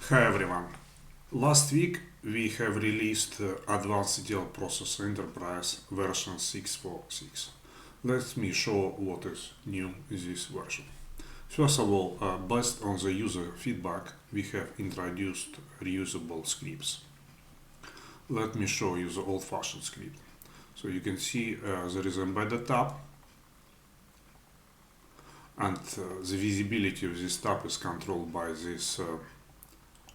Hi everyone. Last week we have released Advanced ETL Processor Enterprise version 6.4.6. Let me show what is new in this version. First of all, based on the user feedback, we have introduced reusable scripts. Let me show you the old-fashioned script. So you can see there is embedded tab, and the visibility of this tab is controlled by this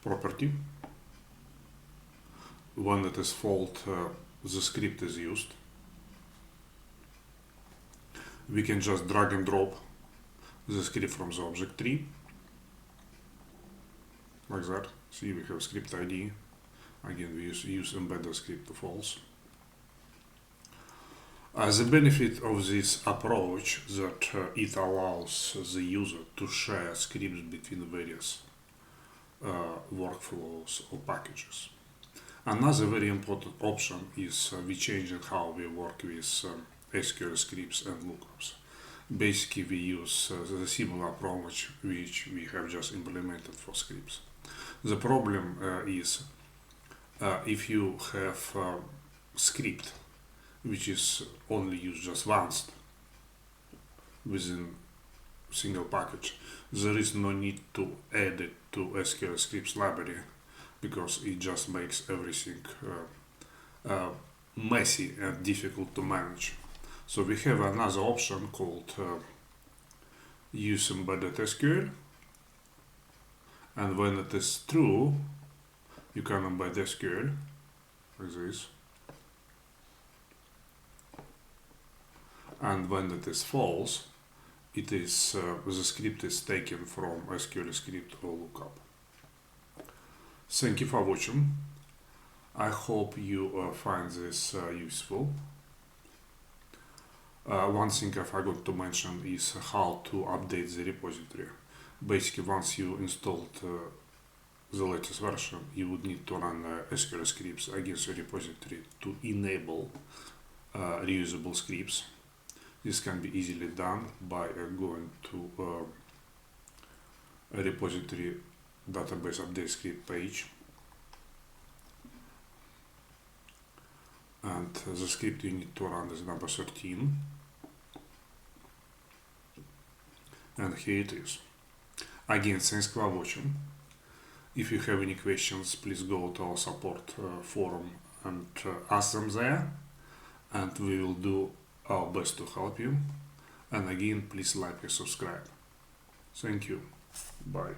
property. When it is fault, the script is used. We can just drag and drop the script from the object tree, like that. See, we have script ID. Again, we use embedded script to false. The benefit of this approach that it allows the user to share scripts between various workflows or packages. Another very important option is we changed how we work with SQL scripts and lookups. Basically, we use the similar approach which we have just implemented for scripts. The problem is if you have a script which is only used just once within single package, there is no need to add it to SQL scripts library, because it just makes everything messy and difficult to manage. So we have another option called use embedded SQL, and when it is true, you can embed SQL like this, and when it is false, it is the script is taken from SQL script or lookup. Thank you for watching. I hope you find this useful. One thing I forgot to mention is how to update the repository. Basically, once you installed the latest version, you would need to run SQL scripts against the repository to enable reusable scripts. This can be easily done by going to a repository database update script page, and the script you need to run is number 13, and here it is. Again, thanks for watching. If you have any questions, please go to our support forum and ask them there, and we will do our best to help you. And again, please like and subscribe. Thank you. Bye.